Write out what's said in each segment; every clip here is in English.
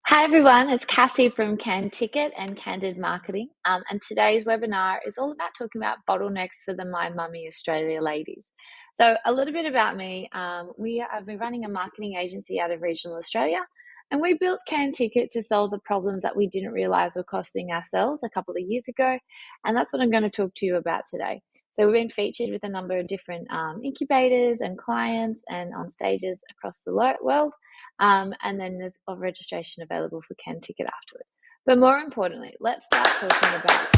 Hi everyone, it's Cassie from CanTicket and Candid Marketing. And today's webinar is all about talking about bottlenecks for the My Mummy Australia ladies. So a little bit about me. I've been running a marketing agency out of regional Australia, and we built CanTicket to solve the problems that we didn't realize were costing ourselves a couple of years ago. And that's what I'm going to talk to you about today. So we've been featured with a number of different incubators and clients and on stages across the world. And then there's a registration available for CanTicket afterward. But more importantly, let's start talking about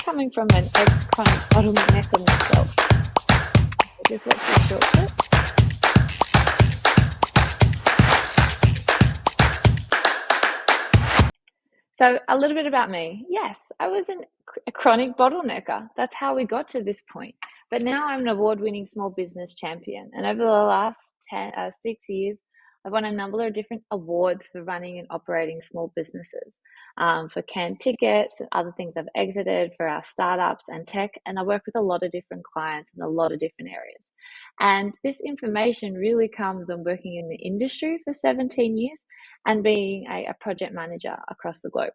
coming from an ex-chronic bottlenecker myself. Just watch this short clip. So a little bit about me. Yes, I was a chronic bottlenecker. That's how we got to this point. But now I'm an award-winning small business champion. And over the last 6 years, I've won a number of different awards for running and operating small businesses, for CanTickets and other things I've exited for our startups and tech. And I work with a lot of different clients in a lot of different areas. And this information really comes on working in the industry for 17 years and being a project manager across the globe.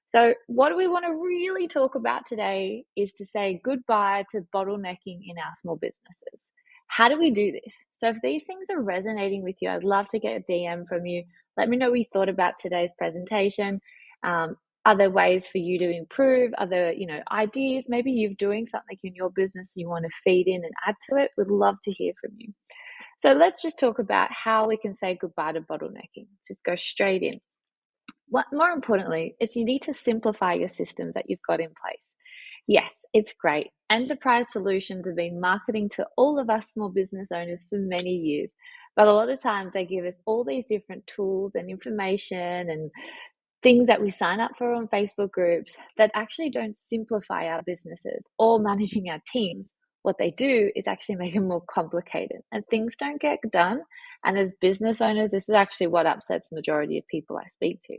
So what we want to really talk about today is to say goodbye to bottlenecking in our small businesses. How do we do this? So if these things are resonating with you, I'd love to get a DM from you. Let me know what you thought about today's presentation. Are there ways for you to improve? Are there, ideas? Maybe you're doing something in your business you want to feed in and add to it. We'd love to hear from you. So let's just talk about how we can say goodbye to bottlenecking. Just go straight in. What more importantly is you need to simplify your systems that you've got in place. Yes, it's great. Enterprise solutions have been marketing to all of us small business owners for many years, but a lot of times they give us all these different tools and information and things that we sign up for on Facebook groups that actually don't simplify our businesses or managing our teams. What they do is actually make them more complicated and things don't get done. And as business owners, this is actually what upsets the majority of people I speak to.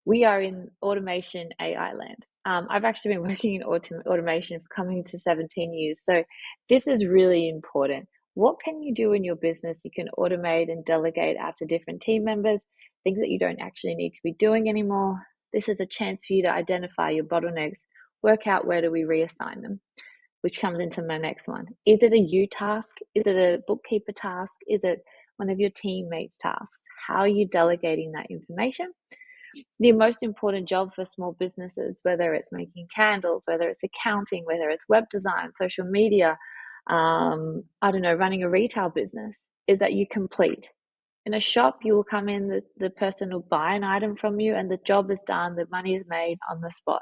We are in automation AI land. I've actually been working in automation for coming to 17 years. So this is really important. What can you do in your business? You can automate and delegate out to different team members, things that you don't actually need to be doing anymore. This is a chance for you to identify your bottlenecks, work out where do we reassign them, which comes into my next one. Is it a you task? Is it a bookkeeper task? Is it one of your teammates' tasks? How are you delegating that information? The most important job for small businesses, whether it's making candles, whether it's accounting, whether it's web design, social media, running a retail business, is that you complete. In a shop, you will come in, the person will buy an item from you and the job is done, the money is made on the spot.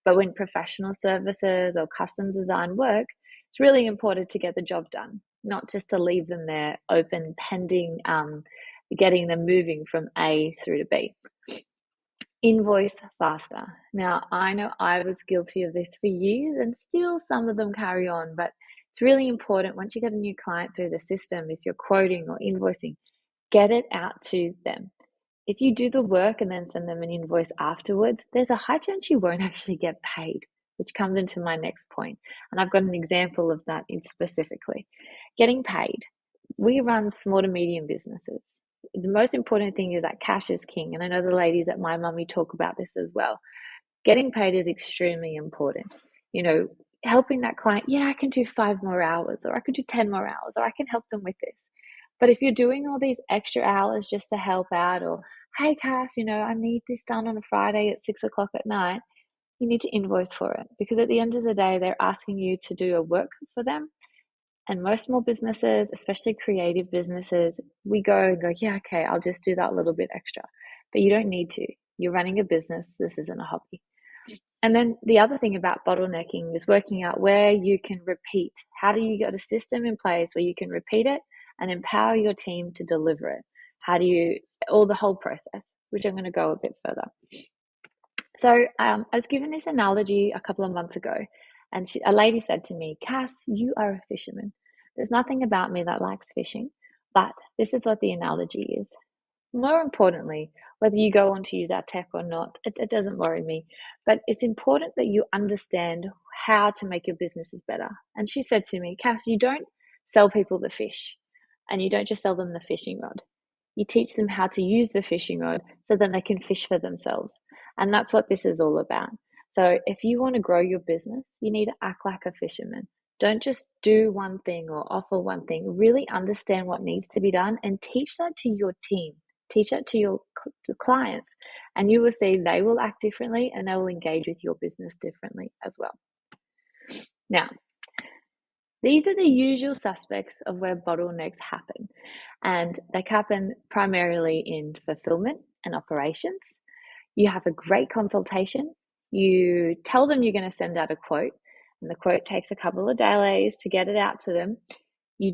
But when professional services or custom design work, it's really important to get the job done, not just to leave them there open, pending, getting them moving from A through to B. Invoice faster. Now, I know I was guilty of this for years and still some of them carry on, but it's really important once you get a new client through the system, if you're quoting or invoicing, get it out to them. If you do the work and then send them an invoice afterwards, there's a high chance you won't actually get paid, which comes into my next point. And I've got an example of that specifically. Getting paid. We run small to medium businesses. The most important thing is that cash is king. And I know the ladies at My Mummy talk about this as well. Getting paid is extremely important. Helping that client, I can do 5 more hours, or I could do 10 more hours, or I can help them with this. But if you're doing all these extra hours just to help out, or, hey, Cass, I need this done on a Friday at 6 o'clock at night, you need to invoice for it. Because at the end of the day, they're asking you to do a work for them. And most small businesses, especially creative businesses, we go, yeah, okay, I'll just do that little bit extra. But you don't need to. You're running a business. This isn't a hobby. And then the other thing about bottlenecking is working out where you can repeat. How do you get a system in place where you can repeat it and empower your team to deliver it? The whole process, which I'm going to go a bit further. So I was given this analogy a couple of months ago, and a lady said to me, Cass, you are a fisherman. There's nothing about me that likes fishing, but this is what the analogy is. more importantly, whether you go on to use our tech or not, it doesn't worry me. But it's important that you understand how to make your businesses better. And she said to me, Cass, you don't sell people the fish, and you don't just sell them the fishing rod. You teach them how to use the fishing rod so then they can fish for themselves. And that's what this is all about. So if you want to grow your business, you need to act like a fisherman. Don't just do one thing or offer one thing. Really understand what needs to be done and teach that to your team. Teach that to your clients, and you will see they will act differently and they will engage with your business differently as well. Now, these are the usual suspects of where bottlenecks happen, and they happen primarily in fulfillment and operations. You have a great consultation. You tell them you're going to send out a quote, and the quote takes a couple of days to get it out to them. You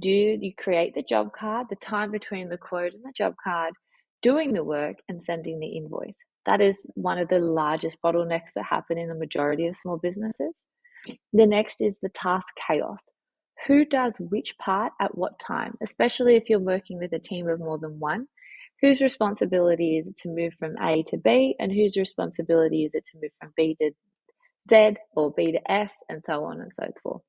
create the job card, the time between the quote and the job card, doing the work and sending the invoice. That is one of the largest bottlenecks that happen in the majority of small businesses. The next is the task chaos. Who does which part at what time, especially if you're working with a team of more than one? Whose responsibility is it to move from A to B, and whose responsibility is it to move from B to Z or B to S, and so on and so forth.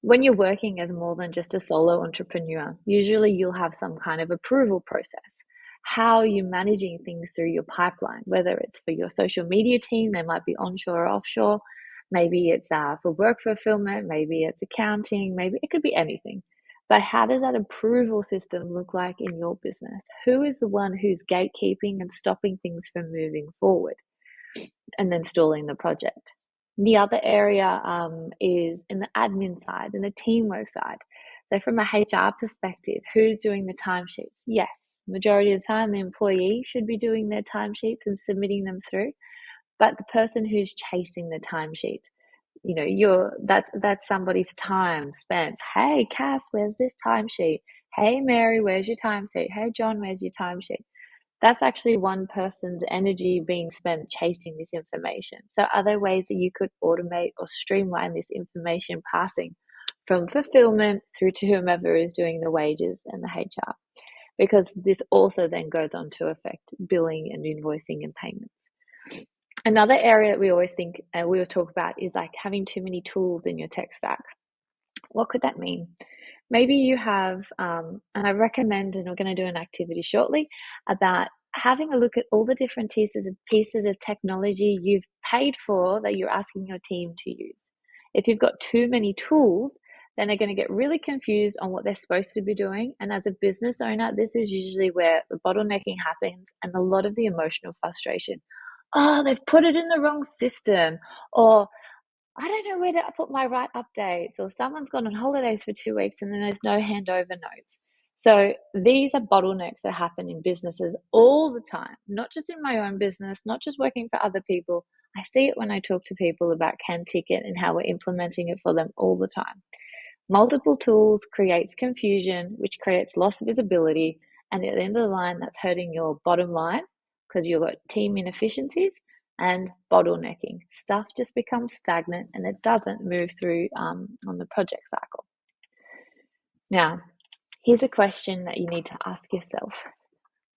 When you're working as more than just a solo entrepreneur, usually you'll have some kind of approval process. How are you managing things through your pipeline? Whether it's for your social media team, they might be onshore or offshore. Maybe it's for work fulfillment, maybe it's accounting, maybe it could be anything. But how does that approval system look like in your business? Who is the one who's gatekeeping and stopping things from moving forward and then stalling the project? The other area is in the admin side and the teamwork side. So from a HR perspective, who's doing the timesheets? Yes, majority of the time the employee should be doing their timesheets and submitting them through, but the person who's chasing the timesheets, that's somebody's time spent. Hey, Cass, where's this timesheet? Hey, Mary, where's your timesheet? Hey, John, where's your timesheet? That's actually one person's energy being spent chasing this information. So are there ways that you could automate or streamline this information passing from fulfillment through to whomever is doing the wages and the HR? Because this also then goes on to affect billing and invoicing and payments. Another area that we always think and we always talk about is like having too many tools in your tech stack. What could that mean? Maybe you have, and I recommend, and we're going to do an activity shortly, about having a look at all the different pieces of technology you've paid for that you're asking your team to use. If you've got too many tools, then they're going to get really confused on what they're supposed to be doing. And as a business owner, this is usually where the bottlenecking happens and a lot of the emotional frustration. Oh, they've put it in the wrong system, or I don't know where to put my right updates, or someone's gone on holidays for 2 weeks and then there's no handover notes. So these are bottlenecks that happen in businesses all the time, not just in my own business, not just working for other people. I see it when I talk to people about CanTicket and how we're implementing it for them all the time. Multiple tools creates confusion, which creates loss of visibility. And at the end of the line, that's hurting your bottom line because you've got team inefficiencies and bottlenecking. Stuff just becomes stagnant and it doesn't move through on the project cycle. Now, here's a question that you need to ask yourself.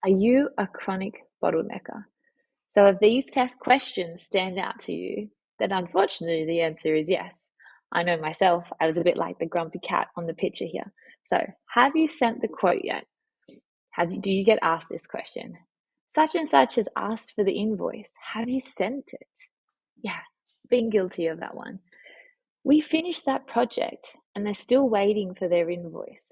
Are you a chronic bottlenecker? So if these test questions stand out to you, then unfortunately the answer is yes. I know myself, I was a bit like the grumpy cat on the picture here. So have you sent the quote yet? Do you get asked this question? Such and such has asked for the invoice. Have you sent it? Yeah, being guilty of that one. We finished that project and they're still waiting for their invoice.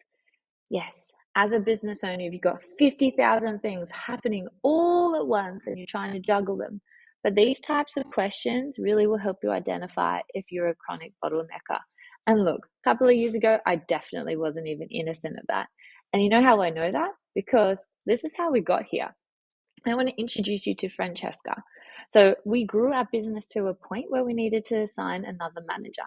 Yes, as a business owner, if you've got 50,000 things happening all at once and you're trying to juggle them. But these types of questions really will help you identify if you're a chronic bottlenecker. And look, a couple of years ago, I definitely wasn't even innocent of that. And you know how I know that? Because this is how we got here. I want to introduce you to Francesca. So we grew our business to a point where we needed to assign another manager.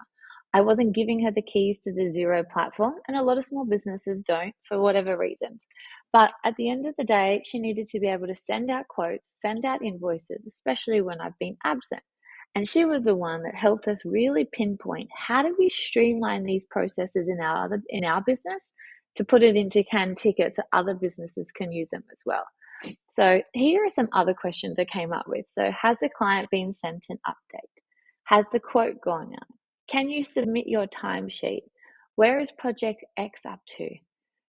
I wasn't giving her the keys to the Xero platform, and a lot of small businesses don't for whatever reasons. But at the end of the day, she needed to be able to send out quotes, send out invoices, especially when I've been absent. And she was the one that helped us really pinpoint how do we streamline these processes in our business to put it into CanTicket so other businesses can use them as well. So here are some other questions I came up with. So has the client been sent an update? Has the quote gone out? Can you submit your timesheet? Where is project X up to?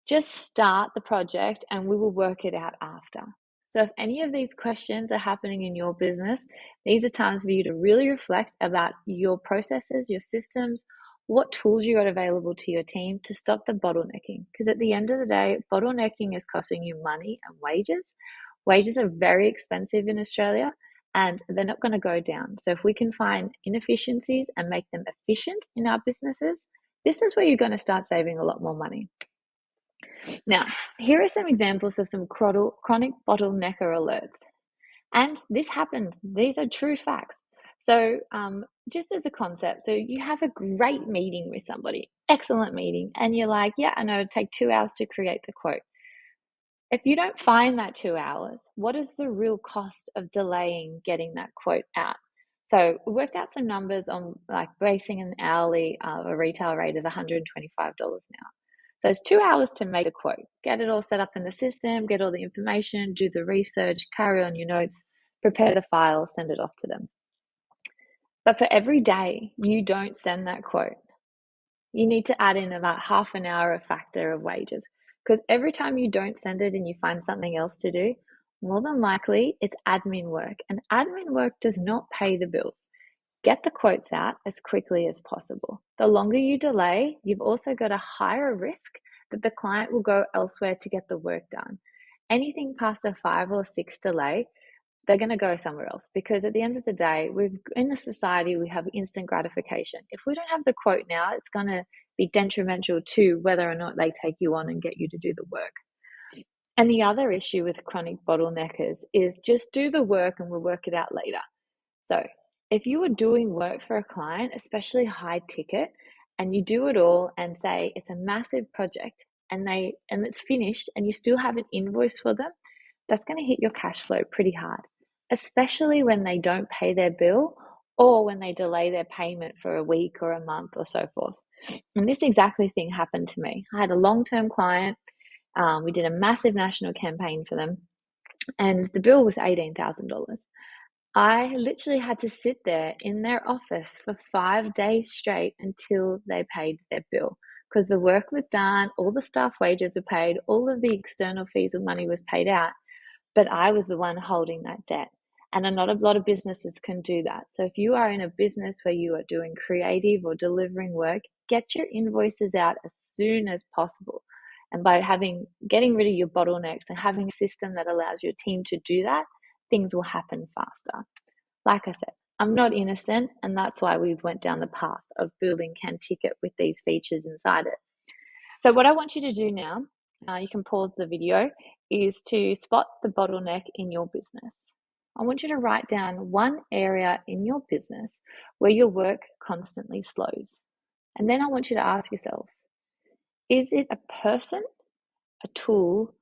Just start the project and we will work it out after. So if any of these questions are happening in your business, these are times for you to really reflect about your processes, your systems, what tools you got available to your team to stop the bottlenecking. Because at the end of the day, bottlenecking is costing you money and wages. Wages are very expensive in Australia and they're not going to go down. So if we can find inefficiencies and make them efficient in our businesses, this is where you're going to start saving a lot more money. Now, here are some examples of some chronic bottlenecker alerts. And this happened. These are true facts. So just as a concept, so you have a great meeting with somebody, excellent meeting, and you're like, yeah, I know it'll take 2 hours to create the quote. If you don't find that 2 hours, what is the real cost of delaying getting that quote out? So we worked out some numbers on like basing an hourly a retail rate of $125 now. So it's 2 hours to make a quote, get it all set up in the system, get all the information, do the research, carry on your notes, prepare the file, send it off to them. But for every day you don't send that quote, you need to add in about half an hour of factor of wages. Because every time you don't send it and you find something else to do, more than likely it's admin work. And admin work does not pay the bills. Get the quotes out as quickly as possible. The longer you delay, you've also got a higher risk that the client will go elsewhere to get the work done. Anything past a 5 or 6 delay, they're going to go somewhere else, because at the end of the day, in a society, we have instant gratification. If we don't have the quote now, it's going to be detrimental to whether or not they take you on and get you to do the work. And the other issue with chronic bottleneckers is just do the work and we'll work it out later. So if you are doing work for a client, especially high ticket, and you do it all and say it's a massive project and it's finished and you still have an invoice for them, that's going to hit your cash flow pretty hard, especially when they don't pay their bill or when they delay their payment for a week or a month or so forth. And this exactly thing happened to me. I had a long-term client. We did a massive national campaign for them, and the bill was $18,000. I literally had to sit there in their office for 5 days straight until they paid their bill, because the work was done, all the staff wages were paid, all of the external fees of money was paid out, but I was the one holding that debt. And not a lot of businesses can do that. So if you are in a business where you are doing creative or delivering work, get your invoices out as soon as possible. And by getting rid of your bottlenecks and having a system that allows your team to do that, things will happen faster. Like I said, I'm not innocent, and that's why we went down the path of building CanTicket with these features inside it. So what I want you to do now, you can pause the video, is to spot the bottleneck in your business. I want you to write down one area in your business where your work constantly slows. And then I want you to ask yourself, is it a person, a tool,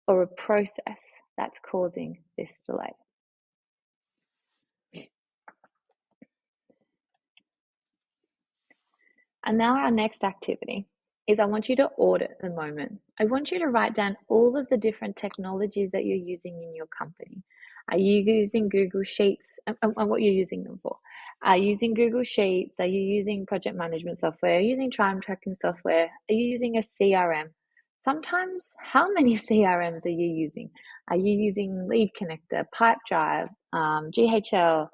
or a process that's causing this delay? And now our next activity is I want you to audit the moment. I want you to write down all of the different technologies that you're using in your company. Are you using Google Sheets and what you're using them for? Are you using Google Sheets? Are you using project management software? Are you using time tracking software? Are you using a CRM? Sometimes, how many CRMs are you using? Are you using Lead Connector, Pipedrive, GHL,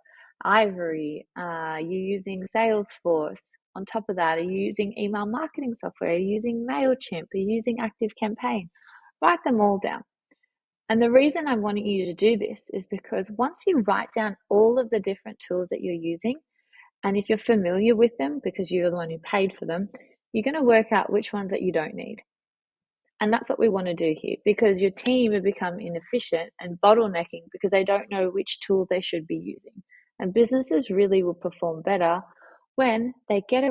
Ivory? Are you using Salesforce? On top of that, are you using email marketing software? Are you using MailChimp? Are you using ActiveCampaign? Write them all down. And the reason I'm wanting you to do this is because once you write down all of the different tools that you're using, and if you're familiar with them because you're the one who paid for them, you're going to work out which ones that you don't need. And that's what we want to do here, because your team have become inefficient and bottlenecking because they don't know which tools they should be using. And businesses really will perform better when they get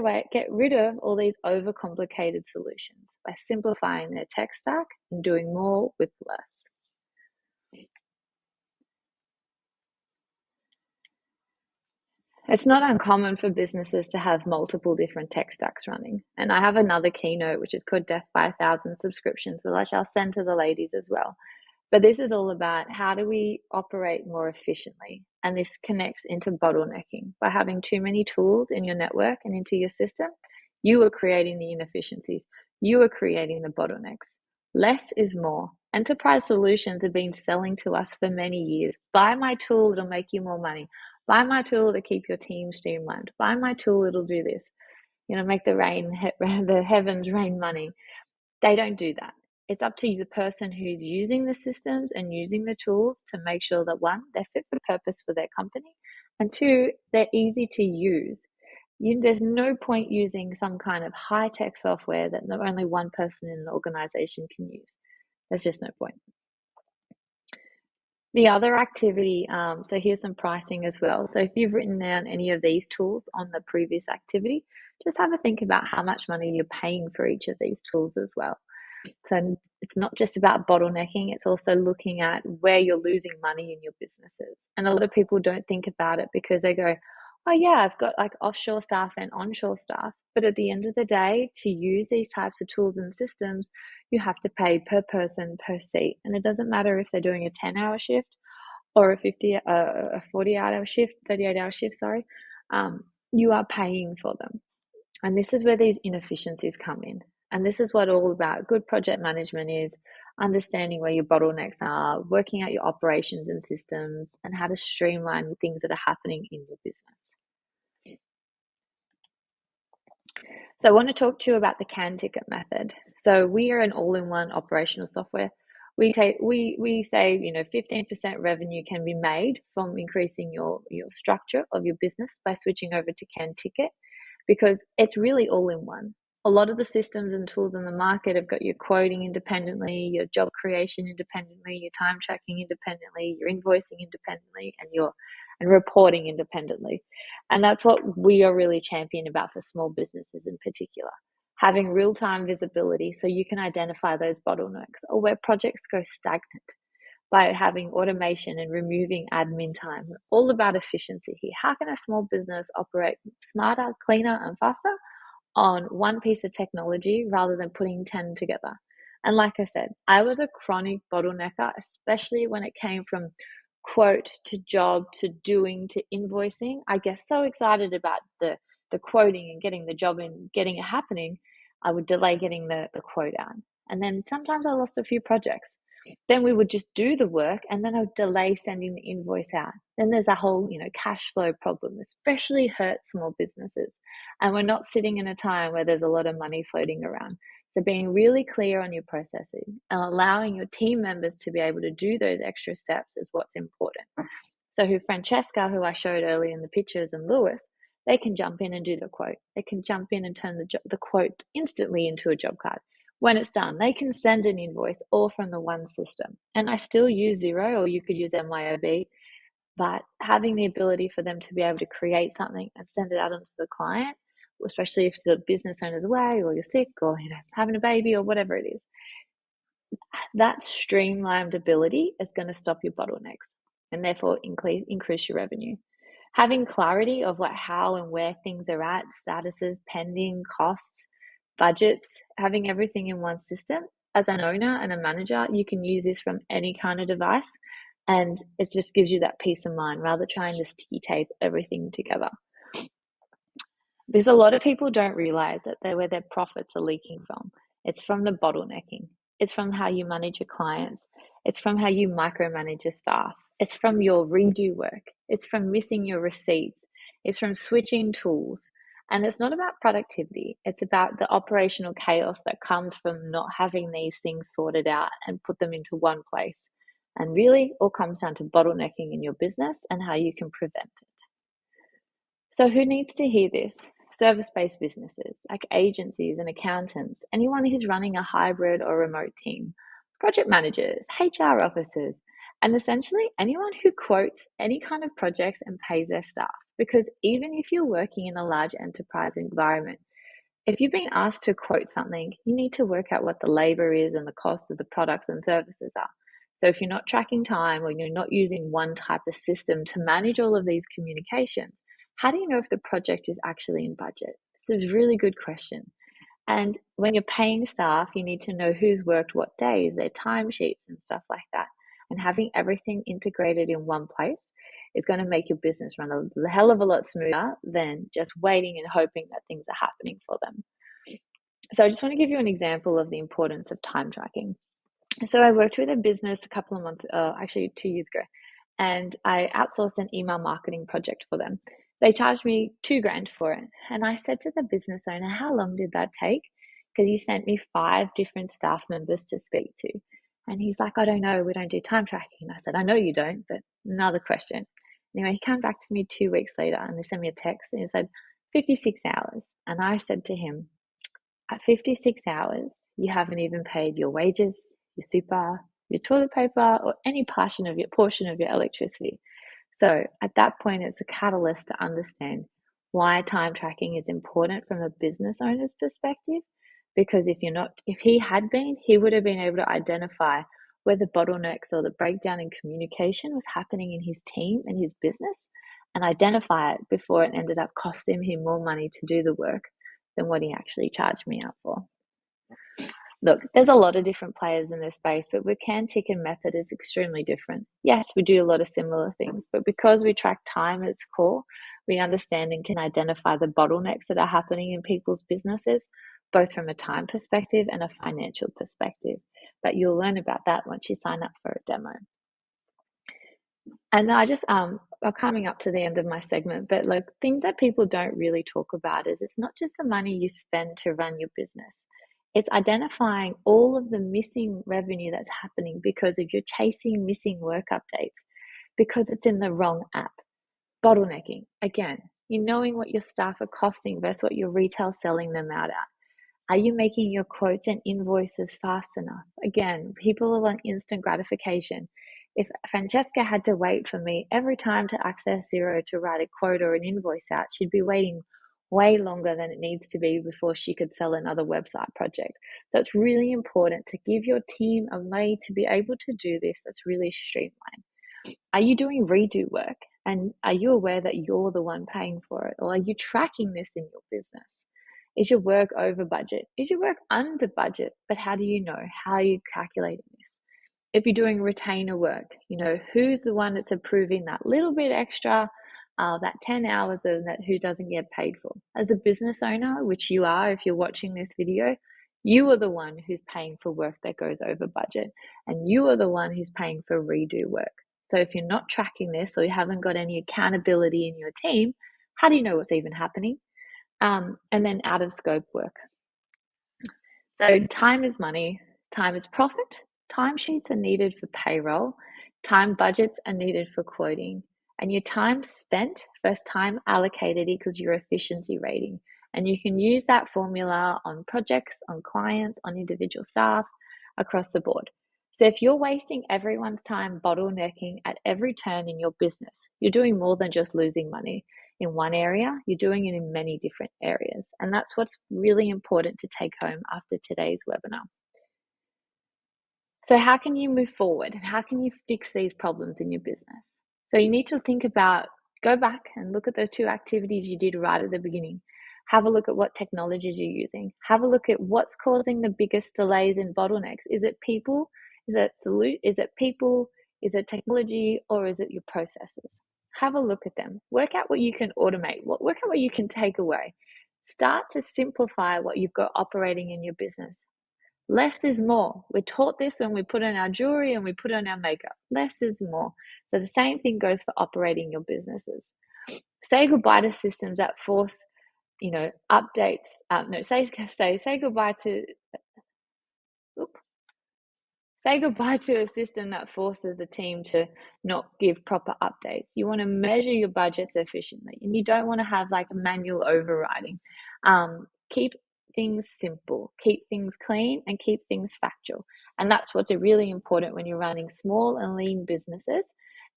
rid of all these overcomplicated solutions by simplifying their tech stack and doing more with less. It's not uncommon for businesses to have multiple different tech stacks running. And I have another keynote, which is called Death by 1,000 Subscriptions, which I'll send to the ladies as well. But this is all about how do we operate more efficiently? And this connects into bottlenecking. By having too many tools in your network and into your system, you are creating the inefficiencies. You are creating the bottlenecks. Less is more. Enterprise solutions have been selling to us for many years. Buy my tool, it'll make you more money. Buy my tool to keep your team streamlined. Buy my tool, it'll do this. Make the heavens rain money. They don't do that. It's up to the person who's using the systems and using the tools to make sure that one, they're fit for purpose for their company, and two, they're easy to use. There's no point using some kind of high-tech software that not only one person in an organization can use. There's just no point. The other activity, so here's some pricing as well. So if you've written down any of these tools on the previous activity, just have a think about how much money you're paying for each of these tools as well. So it's not just about bottlenecking, it's also looking at where you're losing money in your businesses. And a lot of people don't think about it because they go, oh yeah, I've got like offshore staff and onshore staff. But at the end of the day, to use these types of tools and systems, you have to pay per person, per seat. And it doesn't matter if they're doing a 10-hour shift or a 40-hour shift, 38-hour shift, sorry. You are paying for them. And this is where these inefficiencies come in. And this is what all about good project management is: understanding where your bottlenecks are, working out your operations and systems, and how to streamline the things that are happening in your business. So I want to talk to you about the CanTicket method. So we are an all-in-one operational software. We say 15% revenue can be made from increasing your structure of your business by switching over to CanTicket, because it's really all in one. A lot of the systems and tools in the market have got your quoting independently, your job creation independently, your time tracking independently, your invoicing independently, and reporting independently. And that's what we are really champion about for small businesses in particular. Having real-time visibility so you can identify those bottlenecks or where projects go stagnant by having automation and removing admin time. We're all about efficiency here. How can a small business operate smarter, cleaner, and faster on one piece of technology rather than putting 10 together? And like I said, I was a chronic bottlenecker, especially when it came from quote to job to doing to invoicing. I get so excited about the quoting and getting the job and getting it happening, I would delay getting the quote out. And then sometimes I lost a few projects. Then we would just do the work and then I would delay sending the invoice out. Then there's a whole, cash flow problem, especially hurts small businesses. And we're not sitting in a time where there's a lot of money floating around. So being really clear on your processing and allowing your team members to be able to do those extra steps is what's important. So Francesca, who I showed earlier in the pictures, and Lewis, they can jump in and do the quote. They can jump in and turn the quote instantly into a job card. When it's done, they can send an invoice all from the one system. And I still use Xero, or you could use MYOB, but having the ability for them to be able to create something and send it out onto the client, especially if the business owner's away or you're sick or having a baby or whatever it is, that streamlined ability is going to stop your bottlenecks and therefore increase your revenue. Having clarity of how and where things are at, statuses, pending, costs, budgets, having everything in one system. As an owner and a manager, you can use this from any kind of device, and it just gives you that peace of mind rather than trying to sticky tape everything together. Because a lot of people don't realize that where their profits are leaking from. It's from the bottlenecking. It's from how you manage your clients. It's from how you micromanage your staff. It's from your redo work. It's from missing your receipts. It's from switching tools. And it's not about productivity. It's about the operational chaos that comes from not having these things sorted out and put them into one place. And really, all comes down to bottlenecking in your business and how you can prevent it. So who needs to hear this? Service-based businesses like agencies and accountants, anyone who's running a hybrid or remote team, project managers, HR officers, and essentially anyone who quotes any kind of projects and pays their staff. Because even if you're working in a large enterprise environment, if you've been asked to quote something, you need to work out what the labor is and the cost of the products and services are. So if you're not tracking time or you're not using one type of system to manage all of these communications, how do you know if the project is actually in budget? It's a really good question. And when you're paying staff, you need to know who's worked what days, their timesheets and stuff like that. and having everything integrated in one place is going to make your business run a hell of a lot smoother than just waiting and hoping that things are happening for them. So I just want to give you an example of the importance of time tracking. So I worked with a business a couple of months, actually 2 years ago, and I outsourced an email marketing project for them. They charged me $2,000 for it. And I said to the business owner, how long did that take? Because you sent me 5 different staff members to speak to. And he's like, I don't know, we don't do time tracking. And I said, I know you don't, but another question. Anyway, he came back to me 2 weeks later and they sent me a text and he said, 56 hours. And I said to him, at 56 hours, you haven't even paid your wages, your super, your toilet paper, or any portion of your electricity. So at that point, it's a catalyst to understand why time tracking is important from a business owner's perspective. Because if he had been, he would have been able to identify where the bottlenecks or the breakdown in communication was happening in his team and his business and identify it before it ended up costing him more money to do the work than what he actually charged me out for. Look, there's a lot of different players in this space, but with CanTicket method is extremely different. Yes, we do a lot of similar things, but because we track time at its core, we understand and can identify the bottlenecks that are happening in people's businesses, both from a time perspective and a financial perspective. But you'll learn about that once you sign up for a demo. And I just I'm coming up to the end of my segment, but like things that people don't really talk about is it's not just the money you spend to run your business. It's identifying all of the missing revenue that's happening because of you're chasing missing work updates because it's in the wrong app. Bottlenecking, again, you're knowing what your staff are costing versus what your retail selling them out at. Are you making your quotes and invoices fast enough? Again, people want instant gratification. If Francesca had to wait for me every time to access Xero to write a quote or an invoice out, she'd be waiting way longer than it needs to be before she could sell another website project. So it's really important to give your team a way to be able to do this that's really streamlined. Are you doing redo work? And are you aware that you're the one paying for it? Or are you tracking this in your business? Is your work over budget? Is your work under budget? But how do you know? How are you calculating this? If you're doing retainer work, who's the one that's approving that little bit extra, that 10 hours of that who doesn't get paid for? As a business owner, which you are if you're watching this video, you are the one who's paying for work that goes over budget, and you are the one who's paying for redo work. So if you're not tracking this or you haven't got any accountability in your team, how do you know what's even happening? And then out of scope work. So time is money, time is profit, timesheets are needed for payroll, time budgets are needed for quoting, and your time spent versus time allocated equals your efficiency rating. And you can use that formula on projects, on clients, on individual staff, across the board. So if you're wasting everyone's time bottlenecking at every turn in your business, you're doing more than just losing money in one area, you're doing it in many different areas. And that's what's really important to take home after today's webinar. So how can you move forward and how can you fix these problems in your business? So you need to think about, go back and look at those 2 activities you did right at the beginning. Have a look at what technologies you're using. Have a look at what's causing the biggest delays in bottlenecks. Is it people? Is it people? Is it technology? Or is it your processes? Have a look at them. Work out what you can automate. Work out what you can take away. Start to simplify what you've got operating in your business. Less is more. We're taught this when we put on our jewelry and we put on our makeup. Less is more. So the same thing goes for operating your businesses. Say goodbye to systems that force, updates. Say goodbye to. Say goodbye to a system that forces the team to not give proper updates. You want to measure your budgets efficiently, and you don't want to have like a manual overriding. Keep things simple, keep things clean, and keep things factual. And that's what's really important when you're running small and lean businesses.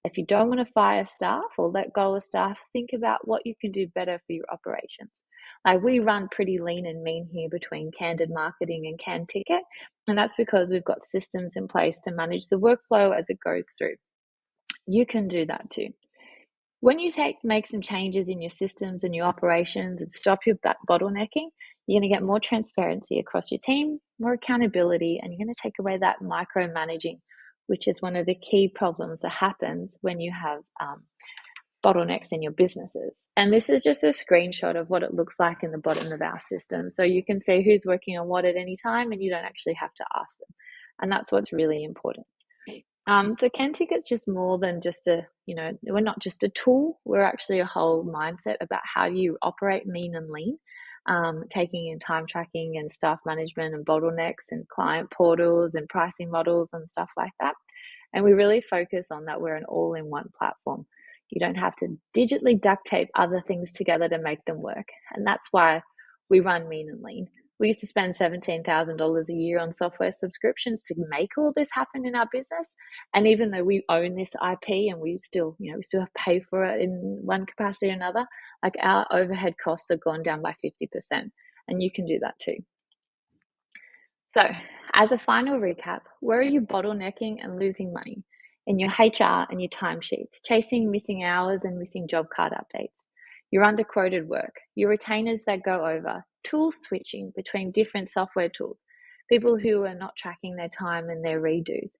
If you don't want to fire staff or let go of staff, think about what you can do better for your operations. Like we run pretty lean and mean here between Candid Marketing and CanTicket, and that's because we've got systems in place to manage the workflow as it goes through. You can do that too. When you make some changes in your systems and your operations and stop your bottlenecking, you're going to get more transparency across your team, more accountability, and you're going to take away that micromanaging which is one of the key problems that happens when you have bottlenecks in your businesses. And this is just a screenshot of what it looks like in the bottom of our system. So you can see who's working on what at any time, and you don't actually have to ask them. And that's what's really important. So CanTicket's just more than just we're not just a tool, we're actually a whole mindset about how you operate mean and lean, taking in time tracking and staff management and bottlenecks and client portals and pricing models and stuff like that. And we really focus on that we're an all-in-one platform. You don't have to digitally duct tape other things together to make them work. And that's why we run mean and lean. We used to spend $17,000 a year on software subscriptions to make all this happen in our business. And even though we own this IP and we still have to pay for it in one capacity or another, like our overhead costs have gone down by 50%. And you can do that too. So, as a final recap, where are you bottlenecking and losing money? In your HR and your timesheets, chasing missing hours and missing job card updates. Your underquoted work, your retainers that go over, tool switching between different software tools, people who are not tracking their time and their redos,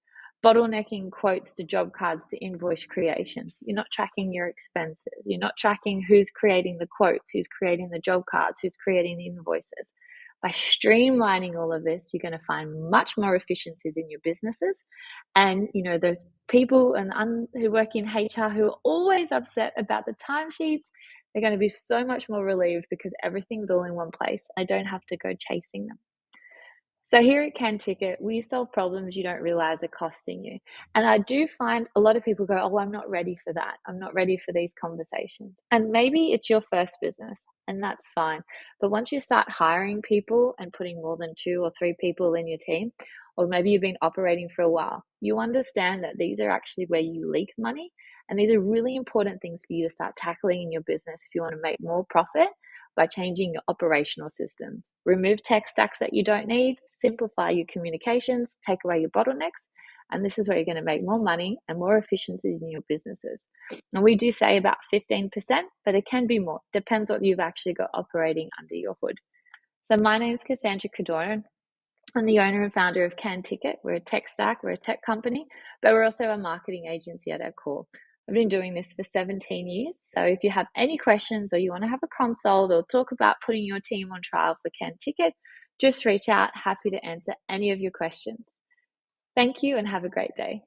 bottlenecking quotes to job cards to invoice creations. You're not tracking your expenses. You're not tracking who's creating the quotes, who's creating the job cards, who's creating the invoices. By streamlining all of this, you're going to find much more efficiencies in your businesses. And, those people who work in HR who are always upset about the timesheets, they're going to be so much more relieved because everything's all in one place. I don't have to go chasing them. So here at CanTicket, we solve problems you don't realize are costing you. And I do find a lot of people go, oh, I'm not ready for that. I'm not ready for these conversations. And maybe it's your first business, and that's fine. But once you start hiring people and putting more than 2 or 3 people in your team, or maybe you've been operating for a while, you understand that these are actually where you leak money. And these are really important things for you to start tackling in your business if you want to make more profit, by changing your operational systems. Remove tech stacks that you don't need, simplify your communications, take away your bottlenecks, and this is where you're going to make more money and more efficiencies in your businesses. And we do say about 15%, but it can be more. Depends what you've actually got operating under your hood. So my name is Cassandra Cadorin. I'm the owner and founder of CanTicket. We're a tech stack, we're a tech company, but we're also a marketing agency at our core. I've been doing this for 17 years. So if you have any questions or you want to have a consult or talk about putting your team on trial for CanTicket, just reach out. Happy to answer any of your questions. Thank you and have a great day.